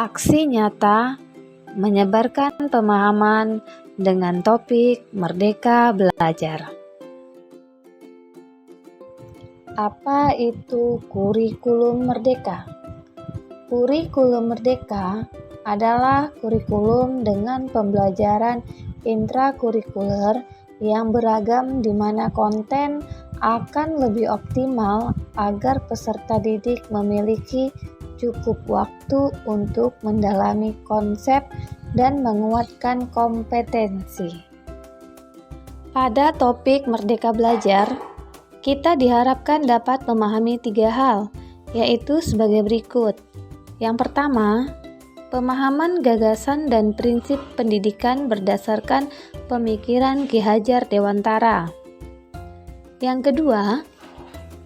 Aksi nyata menyebarkan pemahaman dengan topik Merdeka Belajar. Apa itu kurikulum merdeka? Kurikulum merdeka adalah kurikulum dengan pembelajaran intrakurikuler yang beragam di mana konten akan lebih optimal agar peserta didik memiliki cukup waktu untuk mendalami konsep dan menguatkan kompetensi. Pada topik Merdeka Belajar, kita diharapkan dapat memahami 3 hal, yaitu sebagai berikut. Yang pertama, pemahaman gagasan dan prinsip pendidikan berdasarkan pemikiran Ki Hajar Dewantara. Yang kedua,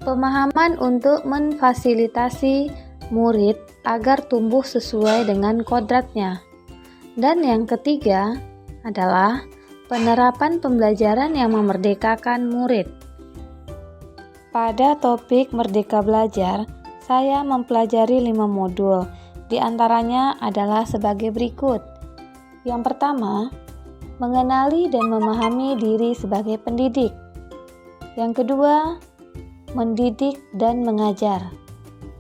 pemahaman untuk memfasilitasi murid agar tumbuh sesuai dengan kodratnya. Dan yang ketiga adalah penerapan pembelajaran yang memerdekakan murid. Pada topik Merdeka Belajar, saya mempelajari 5 modul. Di antaranya adalah sebagai berikut. Yang pertama, mengenali dan memahami diri sebagai pendidik. Yang kedua, mendidik dan mengajar.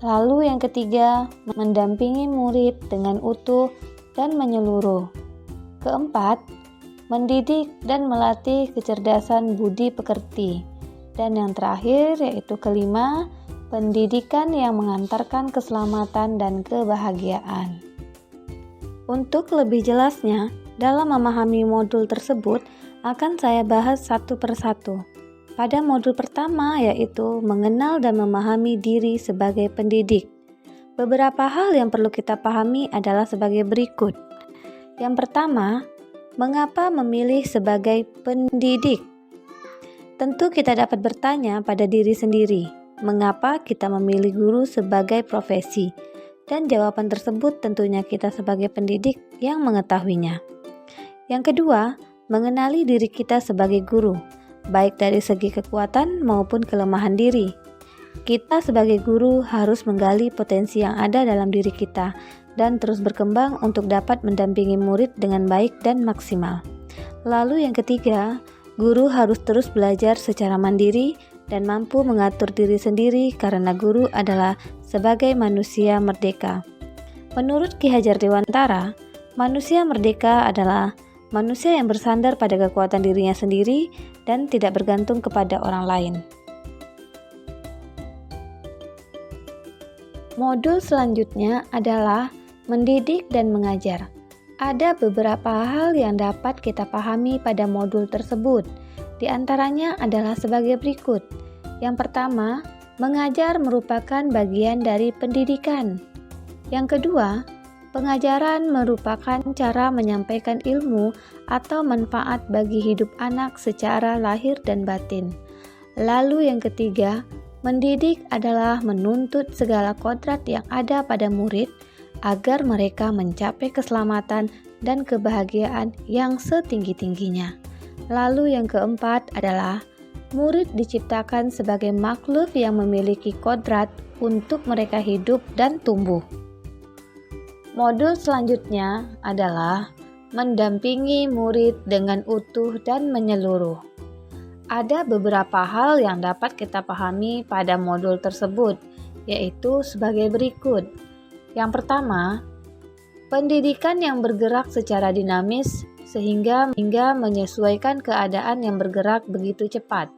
Lalu yang ketiga, mendampingi murid dengan utuh dan menyeluruh. Keempat, mendidik dan melatih kecerdasan budi pekerti. Dan yang terakhir yaitu kelima, pendidikan yang mengantarkan keselamatan dan kebahagiaan. Untuk lebih jelasnya, dalam memahami modul tersebut akan saya bahas satu persatu. Pada modul pertama yaitu mengenal dan memahami diri sebagai pendidik. Beberapa hal yang perlu kita pahami adalah sebagai berikut. Yang pertama, mengapa memilih sebagai pendidik? Tentu kita dapat bertanya pada diri sendiri, mengapa kita memilih guru sebagai profesi? Dan jawaban tersebut tentunya kita sebagai pendidik yang mengetahuinya. Yang kedua, mengenali diri kita sebagai guru, baik dari segi kekuatan maupun kelemahan diri. Kita sebagai guru harus menggali potensi yang ada dalam diri kita dan terus berkembang untuk dapat mendampingi murid dengan baik dan maksimal. Lalu yang ketiga, guru harus terus belajar secara mandiri dan mampu mengatur diri sendiri karena guru adalah sebagai manusia merdeka. Menurut Ki Hajar Dewantara, manusia merdeka adalah manusia yang bersandar pada kekuatan dirinya sendiri dan tidak bergantung kepada orang lain. Modul selanjutnya adalah mendidik dan mengajar. Ada beberapa hal yang dapat kita pahami pada modul tersebut. Di antaranya adalah sebagai berikut. Yang pertama, mengajar merupakan bagian dari pendidikan. Yang kedua, pengajaran merupakan cara menyampaikan ilmu atau manfaat bagi hidup anak secara lahir dan batin. Lalu yang ketiga, mendidik adalah menuntut segala kodrat yang ada pada murid agar mereka mencapai keselamatan dan kebahagiaan yang setinggi-tingginya. Lalu yang keempat adalah murid diciptakan sebagai makhluk yang memiliki kodrat untuk mereka hidup dan tumbuh. Modul selanjutnya adalah mendampingi murid dengan utuh dan menyeluruh. Ada beberapa hal yang dapat kita pahami pada modul tersebut, yaitu sebagai berikut. Yang pertama, pendidikan yang bergerak secara dinamis sehingga menyesuaikan keadaan yang bergerak begitu cepat.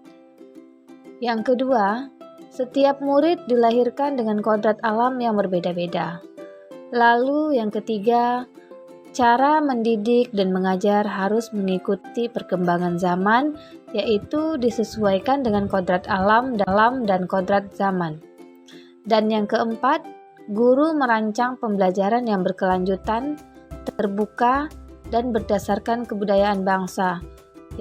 Yang kedua, setiap murid dilahirkan dengan kodrat alam yang berbeda-beda. Lalu yang ketiga, cara mendidik dan mengajar harus mengikuti perkembangan zaman, yaitu disesuaikan dengan kodrat alam dan kodrat zaman. Dan yang keempat, guru merancang pembelajaran yang berkelanjutan, terbuka, dan berdasarkan kebudayaan bangsa,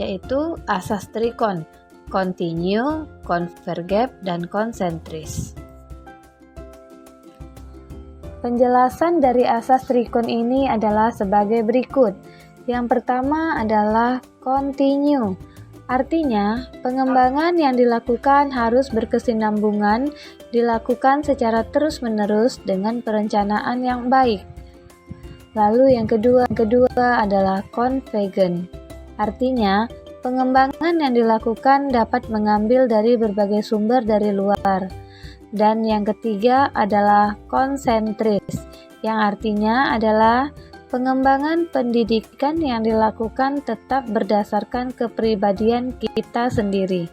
yaitu asas trikon, continue, convergent, dan konsentris. Penjelasan dari asas trikon ini adalah sebagai berikut. Yang pertama adalah continue. Artinya, pengembangan yang dilakukan harus berkesinambungan, dilakukan secara terus-menerus dengan perencanaan yang baik. Lalu yang kedua adalah convergent. Artinya, pengembangan yang dilakukan dapat mengambil dari berbagai sumber dari luar. Dan yang ketiga adalah konsentris, yang artinya adalah pengembangan pendidikan yang dilakukan tetap berdasarkan kepribadian kita sendiri.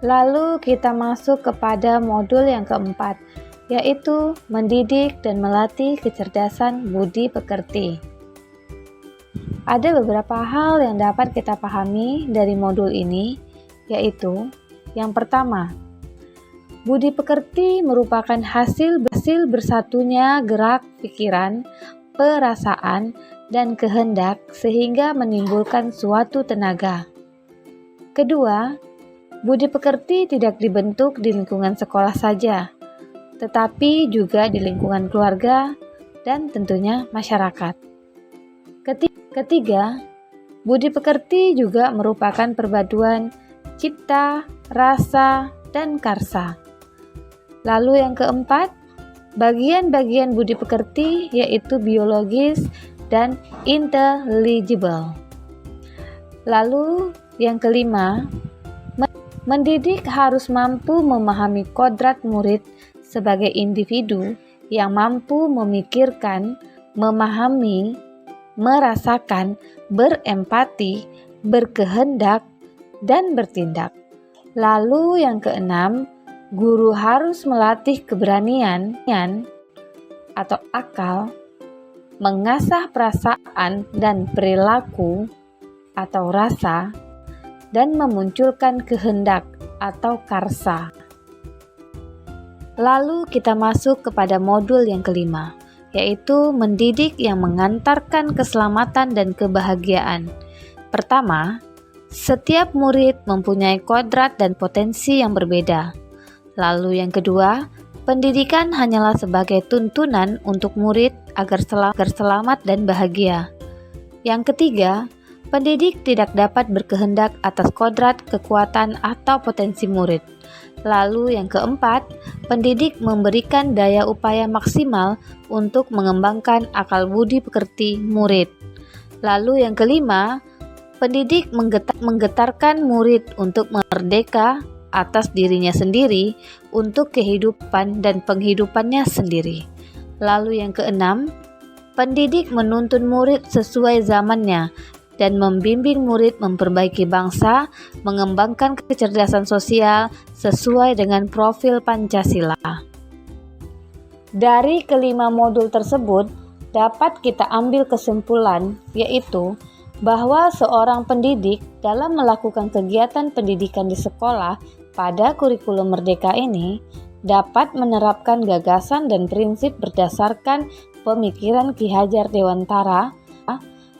Lalu kita masuk kepada modul yang keempat, yaitu mendidik dan melatih kecerdasan budi pekerti. Ada beberapa hal yang dapat kita pahami dari modul ini, yaitu yang pertama, budi pekerti merupakan hasil bersatunya gerak pikiran, perasaan, dan kehendak sehingga menimbulkan suatu tenaga. Kedua, budi pekerti tidak dibentuk di lingkungan sekolah saja, tetapi juga di lingkungan keluarga dan tentunya masyarakat. Ketiga, budi pekerti juga merupakan perpaduan cipta, rasa, dan karsa. Lalu yang keempat, bagian-bagian budi pekerti yaitu biologis dan intelligible. Lalu yang kelima, mendidik harus mampu memahami kodrat murid sebagai individu yang mampu memikirkan, memahami, merasakan, berempati, berkehendak, dan bertindak. Lalu yang keenam, guru harus melatih keberanian atau akal, mengasah perasaan dan perilaku atau rasa, dan memunculkan kehendak atau karsa. Lalu kita masuk kepada modul yang kelima, yaitu mendidik yang mengantarkan keselamatan dan kebahagiaan. Pertama, setiap murid mempunyai kodrat dan potensi yang berbeda. Lalu yang kedua, pendidikan hanyalah sebagai tuntunan untuk murid agar selamat dan bahagia. Yang ketiga, pendidik tidak dapat berkehendak atas kodrat, kekuatan, atau potensi murid. Lalu yang keempat, pendidik memberikan daya upaya maksimal untuk mengembangkan akal budi pekerti murid. Lalu yang kelima, pendidik menggetarkan murid untuk merdeka atas dirinya sendiri untuk kehidupan dan penghidupannya sendiri. Lalu yang keenam, pendidik menuntun murid sesuai zamannya dan membimbing murid memperbaiki bangsa, mengembangkan kecerdasan sosial sesuai dengan profil Pancasila. Dari kelima modul tersebut, dapat kita ambil kesimpulan, yaitu bahwa seorang pendidik dalam melakukan kegiatan pendidikan di sekolah pada kurikulum Merdeka ini dapat menerapkan gagasan dan prinsip berdasarkan pemikiran Ki Hajar Dewantara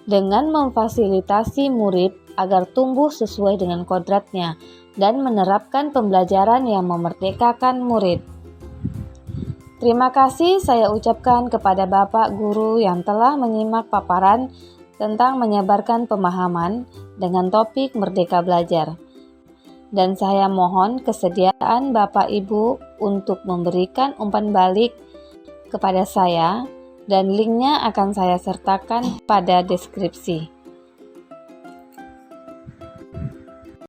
dengan memfasilitasi murid agar tumbuh sesuai dengan kodratnya dan menerapkan pembelajaran yang memerdekakan murid. Terima kasih saya ucapkan kepada Bapak Guru yang telah menyimak paparan tentang menyebarkan pemahaman dengan topik Merdeka Belajar. Dan saya mohon kesediaan Bapak Ibu untuk memberikan umpan balik kepada saya, dan linknya akan saya sertakan pada deskripsi.